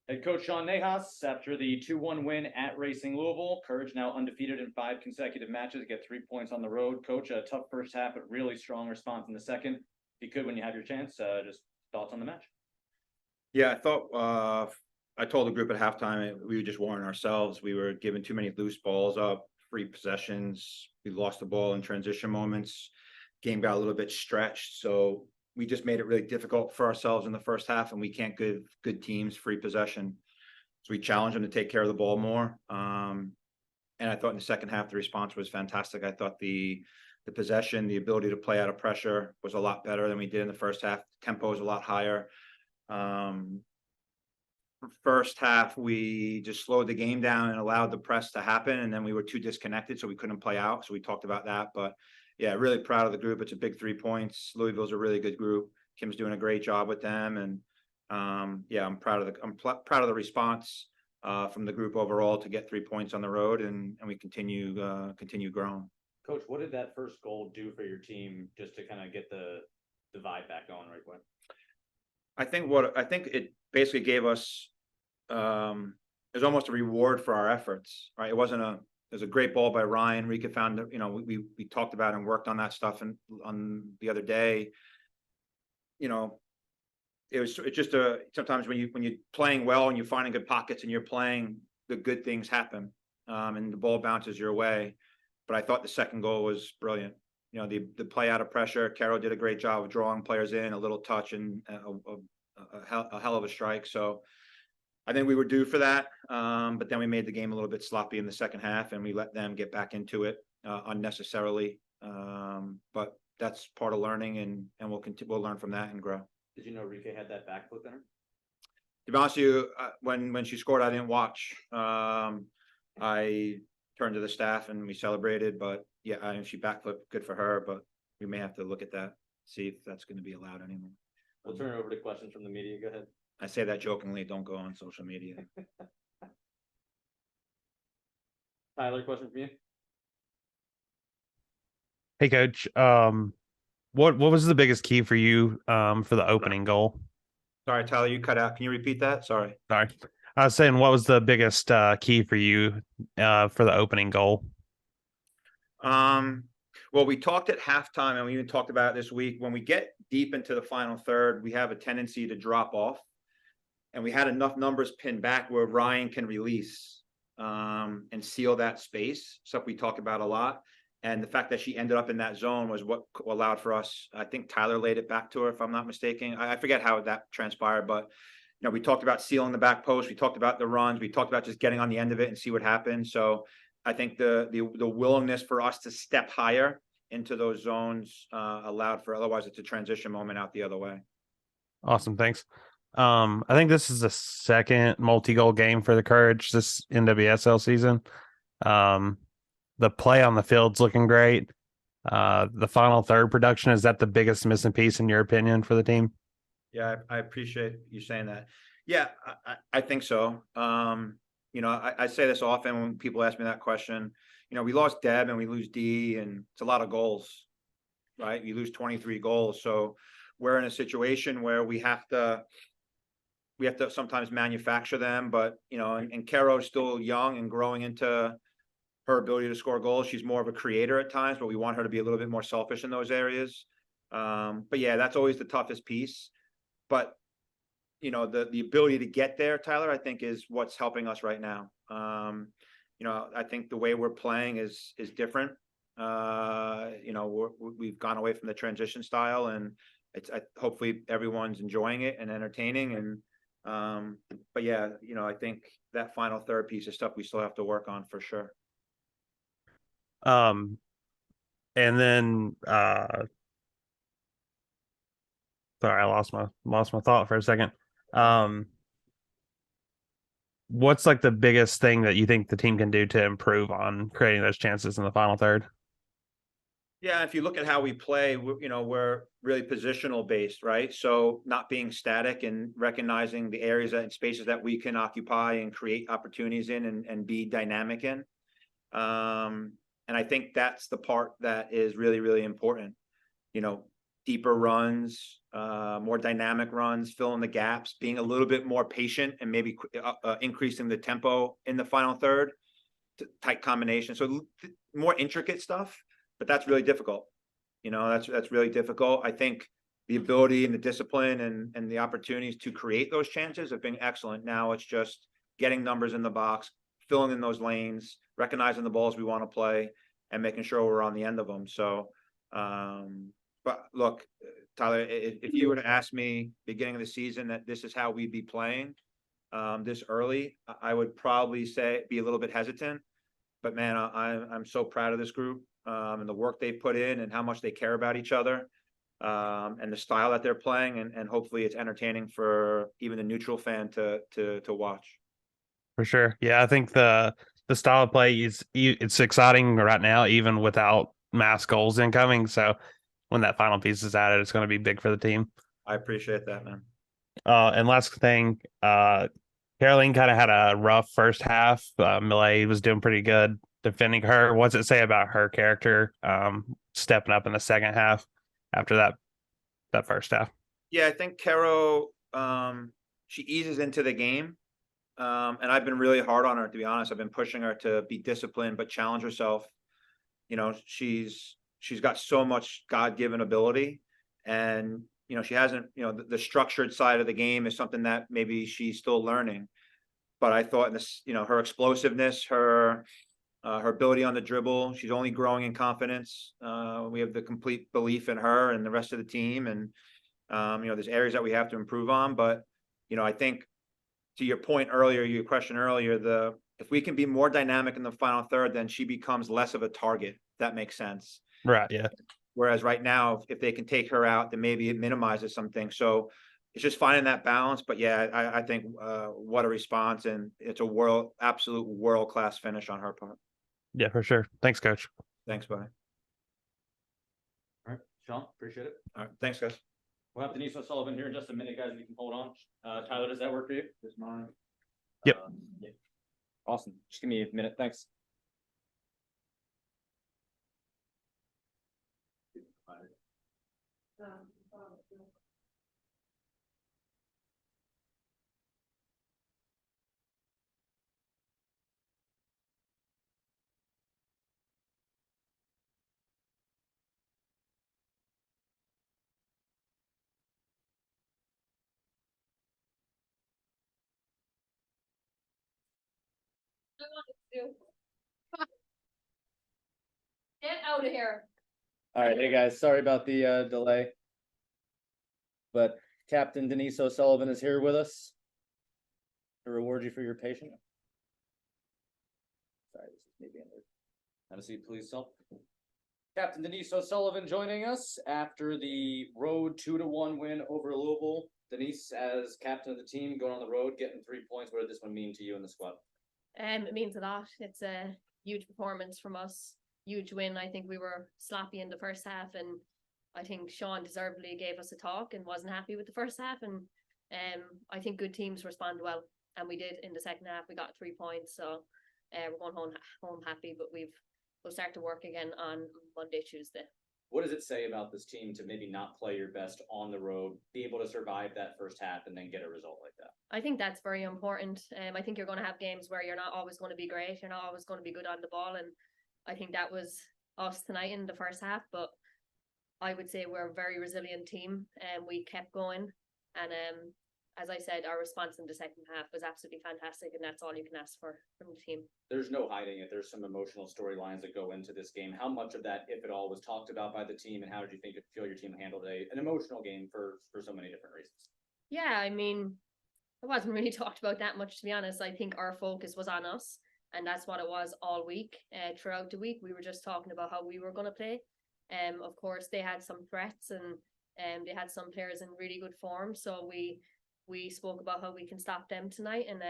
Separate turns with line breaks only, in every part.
Head coach Sean Nahas, after the 2-1 win at Racing Louisville, Courage now undefeated in 5 consecutive matches, get 3 points on the road. Coach, a tough first half, but really strong response in the second. If you could, when you have your chance, just thoughts on the match.
Yeah, I thought I told the group at halftime we just weren't ourselves. We were giving too many loose balls up, free possessions. We lost the ball in transition moments. Game got a little bit stretched, so we just made it really difficult for ourselves in the first half, and we can't give good teams free possession. So we challenged them to take care of the ball more. And I thought in the second half the response was fantastic. I thought the possession, the ability to play out of pressure was a lot better than we did in the first half. Tempo is a lot higher. First half, we just slowed the game down and allowed the press to happen, and then we were too disconnected, so we couldn't play out. So we talked about that, but yeah, really proud of the group. It's a big 3 points. Louisville's a really good group. Kim's doing a great job with them, and yeah, I'm proud of the response from the group overall to get 3 points on the road, and we continue growing.
Coach, what did that first goal do for your team, just to kind of get the vibe back going right away?
I think it basically gave us it was almost a reward for our efforts, right? It was a great ball by Ryan. Rika found, we talked about and worked on that stuff and on the other day. It's just sometimes when you're playing well and you're finding good pockets and you're playing, the good things happen, and the ball bounces your way. But I thought the second goal was brilliant. The play out of pressure. Carroll did a great job of drawing players in, a little touch, and a hell of a strike. So I think we were due for that. But then we made the game a little bit sloppy in the second half, and we let them get back into it unnecessarily. But that's part of learning, and we'll learn from that and grow.
Did you know Rika had that back foot in her?
To be honest with you, when she scored, I didn't watch. I turned to the staff and we celebrated, but yeah, I mean, she backflip, good for her, but we may have to look at that, see if that's going to be allowed anymore.
We'll turn it over to questions from the media. Go ahead.
I say that jokingly, don't go on social media.
Tyler, question from you.
Hey, Coach. What was the biggest key for you for the opening goal?
Sorry, Tyler, you cut out. Can you repeat that? Sorry.
I was saying, what was the biggest key for you for the opening goal?
Well, we talked at halftime, and we even talked about it this week. When we get deep into the final third, we have a tendency to drop off, and we had enough numbers pinned back where Ryan can release and seal that space. Stuff we talk about a lot. And the fact that she ended up in that zone was what allowed for us. I think Tyler laid it back to her, if I'm not mistaken. I forget how that transpired, but we talked about sealing the back post. We talked about the runs. We talked about just getting on the end of it and see what happens. So I think the willingness for us to step higher into those zones allowed for. Otherwise, it's a transition moment out the other way.
Awesome, thanks. I think this is the second multi-goal game for the Courage this NWSL season. The play on the field's looking great. The final third production, is that the biggest missing piece in your opinion for the team?
Yeah, I appreciate you saying that. Yeah, I think so. I say this often when people ask me that question. We lost Deb and we lose Dee, and it's a lot of goals, right? You lose 23 goals. So we're in a situation where we have to sometimes manufacture them, but and Caro's still young and growing into her ability to score goals. She's more of a creator at times, but we want her to be a little bit more selfish in those areas. But yeah, that's always the toughest piece. But the ability to get there, Tyler, I think is what's helping us right now. I think the way we're playing is different. We've gone away from the transition style, and hopefully everyone's enjoying it and entertaining. And but yeah, I think that final third piece is stuff we still have to work on for sure.
And then sorry, I lost my thought for a second. What's like the biggest thing that you think the team can do to improve on creating those chances in the final third?
Yeah, if you look at how we play, we're really positional based, right? So not being static and recognizing the areas and spaces that we can occupy and create opportunities in and be dynamic in. And I think that's the part that is really, really important. deeper runs, more dynamic runs, filling the gaps, being a little bit more patient, and maybe increasing the tempo in the final third, tight combination. So more intricate stuff, but that's really difficult. That's really difficult. I think the ability and the discipline and the opportunities to create those chances have been excellent. Now it's just getting numbers in the box, filling in those lanes, recognizing the balls we want to play, and making sure we're on the end of them. So, but look, Tyler, if you were to ask me beginning of the season that this is how we'd be playing this early, I would probably be a little bit hesitant. But man, I'm so proud of this group and the work they put in and how much they care about each other and the style that they're playing. And hopefully it's entertaining for even the neutral fan to watch.
For sure. Yeah, I think the style of play it's exciting right now, even without mass goals incoming. So when that final piece is added, it's going to be big for the team.
I appreciate that, man.
And last thing, Caroline kind of had a rough first half. Millet was doing pretty good defending her. What's it say about her character stepping up in the second half after that first half?
Yeah, I think Caro, she eases into the game. And I've been really hard on her, to be honest. I've been pushing her to be disciplined, but challenge herself. She's got so much God-given ability, and she hasn't. The structured side of the game is something that maybe she's still learning. But I thought in this, her explosiveness, her ability on the dribble, she's only growing in confidence. We have the complete belief in her and the rest of the team, and there's areas that we have to improve on. But I think, to your point earlier, your question earlier, if we can be more dynamic in the final third, then she becomes less of a target. If that makes sense.
Right. Yeah.
Whereas right now, if they can take her out, then maybe it minimizes something. So it's just finding that balance. But yeah, I think what a response, and it's absolute world-class finish on her part.
Yeah, for sure. Thanks, Coach.
Thanks, buddy.
All right, Sean, appreciate it.
All right, thanks, guys.
We'll have Denise O'Sullivan here in just a minute, guys. If you can hold on. Tyler, does that work for you?
This mine.
Yep.
Yeah. Awesome. Just give me a minute. Thanks.
Get out of here.
All right, hey guys, sorry about the delay. But Captain Denise O'Sullivan is here with us to reward you for your patience. Sorry, this is me being rude. Have a seat, please, Sel. Captain Denise O'Sullivan joining us after the road 2-1 win over Louisville. Denise, as captain of the team, going on the road, getting 3 points. What did this one mean to you and the squad?
It means a lot. It's a huge performance from us. Huge win. I think we were sloppy in the first half, and I think Sean deservedly gave us a talk and wasn't happy with the first half. And I think good teams respond well, and we did in the second half. We got 3 points, so we're going home happy. But we'll start to work again on Monday, Tuesday.
What does it say about this team to maybe not play your best on the road, be able to survive that first half, and then get a result like that?
I think that's very important. I think you're going to have games where you're not always going to be great. You're not always going to be good on the ball, and I think that was us tonight in the first half. But I would say we're a very resilient team, and we kept going. And as I said, our response in the second half was absolutely fantastic, and that's all you can ask for from the team.
There's no hiding it. There's some emotional storylines that go into this game. How much of that, if at all, was talked about by the team, and how did you feel your team handled an emotional game for so many different reasons?
Yeah, I mean, it wasn't really talked about that much, to be honest. I think our focus was on us, and that's what it was all week. Throughout the week, we were just talking about how we were going to play. Of course, they had some threats, and they had some players in really good form. So we spoke about how we can stop them tonight, and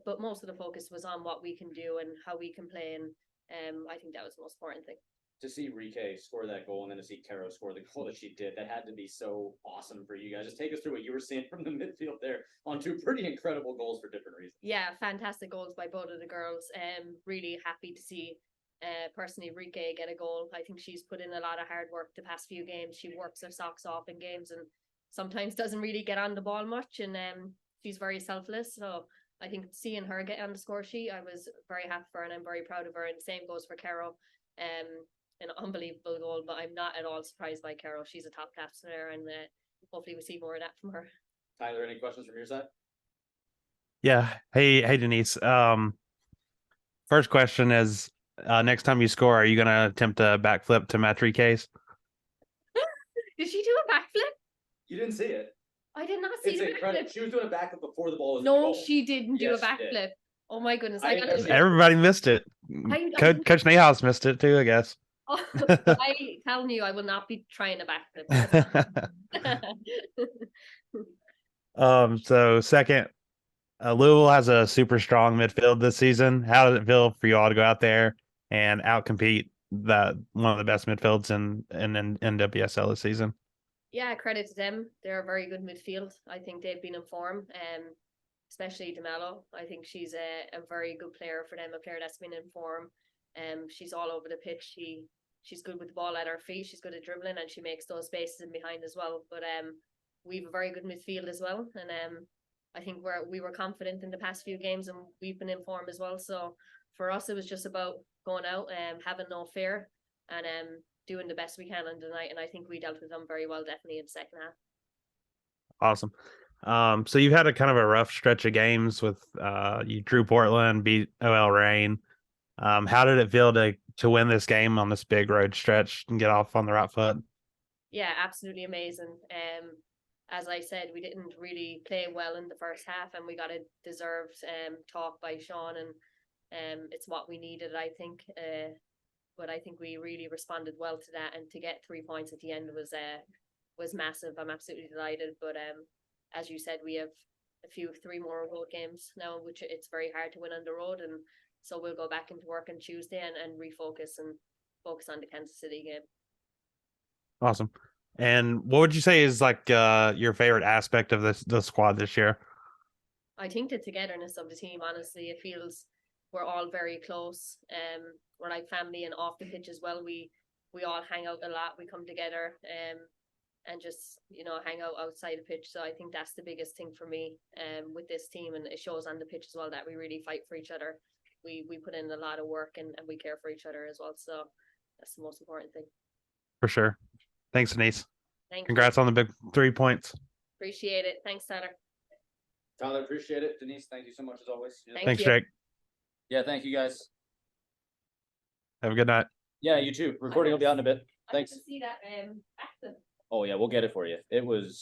but most of the focus was on what we can do and how we can play, and I think that was the most important thing.
To see Rike score that goal and then to see Caro score the goal that she did, that had to be so awesome for you guys. Just take us through what you were seeing from the midfield there on two pretty incredible goals for different reasons.
Yeah, fantastic goals by both of the girls. Really happy to see personally, Enrique get a goal. I think she's put in a lot of hard work the past few games. She works her socks off in games and sometimes doesn't really get on the ball much, and she's very selfless. So I think seeing her get on the score sheet, I was very happy for her and I'm very proud of her. And the same goes for Carol. An unbelievable goal, but I'm not at all surprised by Carol. She's a top class player, and hopefully we see more of that from her.
Tyler, any questions from your side?
Yeah. Hey, Denise. First question is, next time you score, are you gonna attempt a backflip to match Rique's?
Did she do a backflip?
You didn't see it.
I did not see
It's
the
a credit.
backflip.
She was doing a backflip before the ball was in the
No,
goal.
she didn't do a
Yes, she did.
backflip. Oh my goodness!
I
I gotta
didn't-
check.
Everybody missed it. Coach Nahas missed it too, I guess.
Oh, I telling you, I will not be trying a backflip.
So second, Louisville has a super strong midfield this season. How did it feel for you all to go out there and outcompete that one of the best midfields in NWSL this season?
Yeah, credit to them. They're a very good midfield. I think they've been in form, especially DeMello. I think she's a very good player for them, a player that's been in form. She's all over the pitch. She's good with the ball at her feet. She's good at dribbling, and she makes those spaces in behind as well. But we've a very good midfield as well, and I think we were confident in the past few games, and we've been in form as well. So for us, it was just about going out and having no fear and doing the best we can on the night. And I think we dealt with them very well, definitely in the second half.
Awesome. So you've had a kind of a rough stretch of games with you drew Portland, beat OL Reign. How did it feel to win this game on this big road stretch and get off on the right foot?
Yeah, absolutely amazing. As I said, we didn't really play well in the first half, and we got a deserved talk by Sean, and it's what we needed, I think. But I think we really responded well to that, and to get 3 points at the end was massive. I'm absolutely delighted. But as you said, we have 3 more road games now, which it's very hard to win on the road, and so we'll go back into work on Tuesday and refocus and focus on the Kansas City game.
Awesome. And what would you say is like your favorite aspect of the squad this year?
I think the togetherness of the team, honestly, it feels we're all very close. We're like family, and off the pitch as well. We all hang out a lot. We come together and just, hang out outside the pitch. So I think that's the biggest thing for me with this team, and it shows on the pitch as well that we really fight for each other. We put in a lot of work and we care for each other as well. So that's the most important thing.
For sure. Thanks, Denise.
Thank
Congrats on the big 3 points.
Appreciate it. Thanks, Tyler.
Tyler, appreciate it. Denise, thank you so much as always.
Thanks,
you.
Jake.
Yeah, thank you guys.
Have a good night.
Yeah, you too. Recording will be out in a bit. Thanks.
I want to see that backflip.
Oh yeah, we'll get it for you. It was